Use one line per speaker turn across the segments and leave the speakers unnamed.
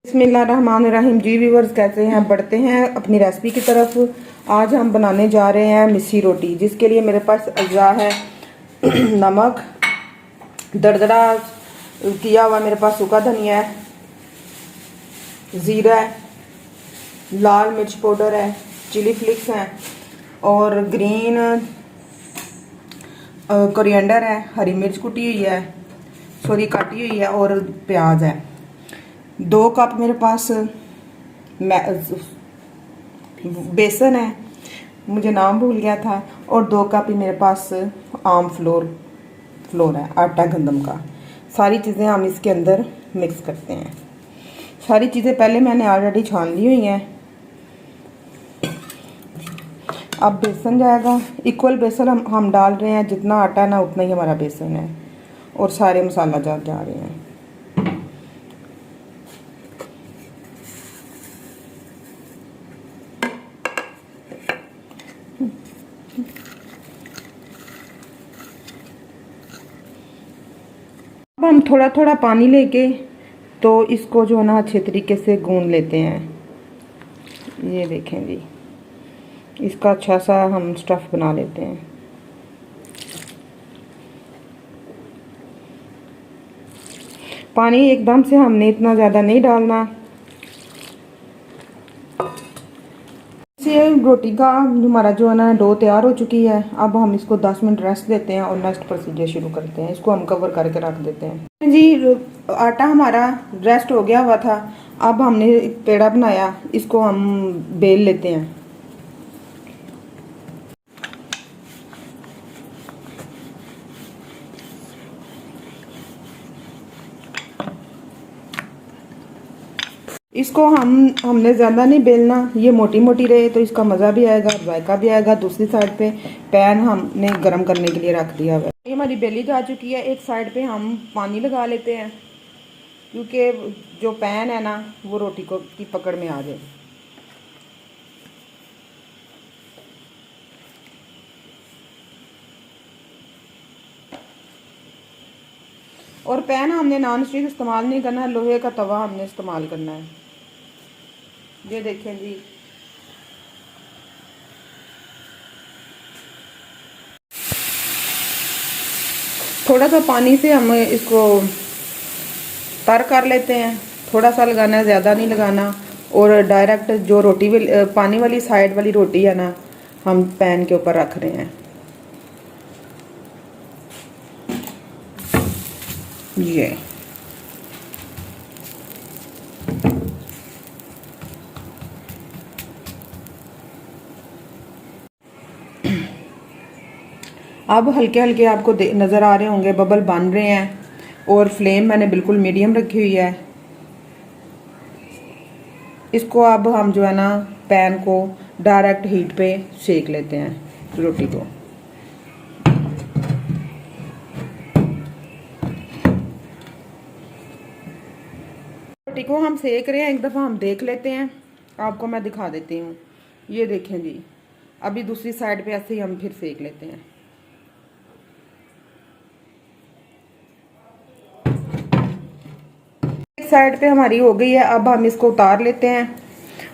बिस्मिल्लाहिर्रहमानिर्रहीम जी व्यूवर्स, कैसे हैं? बढ़ते हैं अपनी रेसिपी की तरफ। आज हम बनाने जा रहे हैं मिस्सी रोटी, जिसके लिए मेरे पास अज्जा है नमक, दरदरा किया हुआ मेरे पास सूखा धनिया है, ज़ीरा है, लाल मिर्च पाउडर है, चिली फ्लिक्स हैं और ग्रीन कोरिएंडर है, हरी मिर्च कुटी हुई है, सॉरी काटी हुई है और प्याज है। 2 कप मेरे पास बेसन है, मुझे नाम भूल गया था, और 2 कप ही मेरे पास आम फ्लोर है, आटा गंदम का। सारी चीज़ें हम इसके अंदर मिक्स करते हैं। सारी चीज़ें पहले मैंने ऑलरेडी छान ली हुई हैं। अब बेसन जाएगा, इक्वल बेसन हम डाल रहे हैं, जितना आटा है ना उतना ही हमारा बेसन है, और सारे मसाला जा रहे हैं। अब हम थोड़ा थोड़ा पानी लेके तो इसको जो है ना अच्छे तरीके से गूंद लेते हैं। ये देखें जी, इसका अच्छा सा हम स्टफ़ बना लेते हैं। पानी एकदम से हमने इतना ज़्यादा नहीं डालना। ये रोटी का हमारा जो है ना डो तैयार हो चुकी है। अब हम इसको 10 मिनट रेस्ट देते हैं और नेक्स्ट प्रोसीजर शुरू करते हैं। इसको हम कवर करके रख देते हैं जी। आटा हमारा रेस्ट हो गया हुआ था। अब हमने एक पेड़ा बनाया, इसको हम बेल लेते हैं। इसको हमने ज़्यादा नहीं बेलना, ये मोटी मोटी रहे तो इसका मज़ा भी आएगा, जायका भी आएगा। दूसरी साइड पे पैन हमने गरम करने के लिए रख दिया हुआ है। ये हमारी बेली जा चुकी है। एक साइड पे हम पानी लगा लेते हैं, क्योंकि जो पैन है ना वो रोटी की पकड़ में आ जाए। और पैन हमने नॉन स्टिक इस्तेमाल नहीं करना है, लोहे का तवा हमने इस्तेमाल करना है। ये देखें जी, थोड़ा सा पानी से हम इसको तर कर लेते हैं। थोड़ा सा लगाना है, ज़्यादा नहीं लगाना। और डायरेक्ट जो रोटी पानी वाली साइड वाली रोटी है ना, हम पैन के ऊपर रख रहे हैं। ये अब हल्के हल्के आपको नज़र आ रहे होंगे बबल बन रहे हैं, और फ्लेम मैंने बिल्कुल मीडियम रखी हुई है। इसको अब हम जो है ना पैन को डायरेक्ट हीट पे सेक लेते हैं रोटी को। रोटी को हम सेक रहे हैं, एक दफ़ा हम देख लेते हैं, आपको मैं दिखा देती हूँ। ये देखें जी, अभी दूसरी साइड पे ऐसे ही हम फिर सेक लेते हैं। साइड पे हमारी हो गई है। अब हम इसको उतार लेते हैं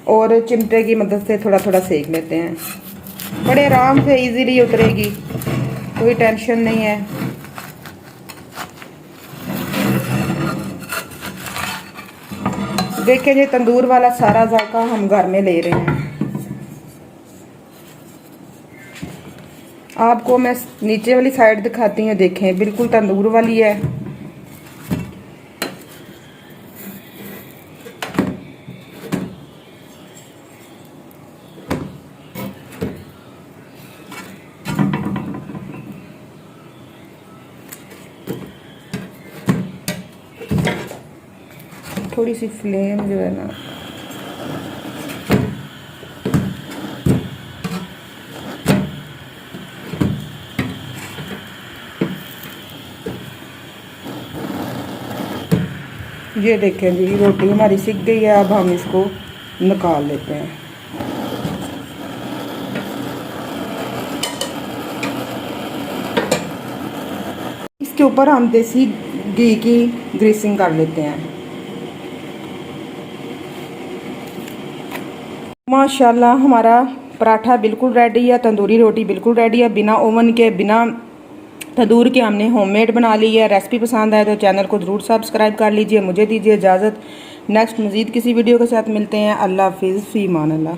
और चिमटे की मदद से थोड़ा थोड़ा सेक लेते हैं। बड़े आराम से इजीली उतरेगी, कोई टेंशन नहीं है। देखिए जी, तंदूर वाला सारा जायका हम घर में ले रहे हैं। आपको मैं नीचे वाली साइड दिखाती हूँ। देखें, बिल्कुल तंदूर वाली है। थोड़ी सी फ्लेम जो है ना ये देखें जी, रोटी हमारी सिक गई है। अब हम इसको निकाल लेते हैं। इसके ऊपर हम देसी घी की ग्रीसिंग कर लेते हैं। माशाल्लाह हमारा पराठा बिल्कुल रेडी है, तंदूरी रोटी बिल्कुल रेडी है, बिना ओवन के बिना तंदूर के हमने होममेड बना ली है। रेसिपी पसंद आए तो चैनल को ज़रूर सब्सक्राइब कर लीजिए। मुझे दीजिए इजाज़त, नेक्स्ट मज़ीद किसी वीडियो के साथ मिलते हैं। अल्लाह हाफिज़, फ़ी अमान अल्लाह।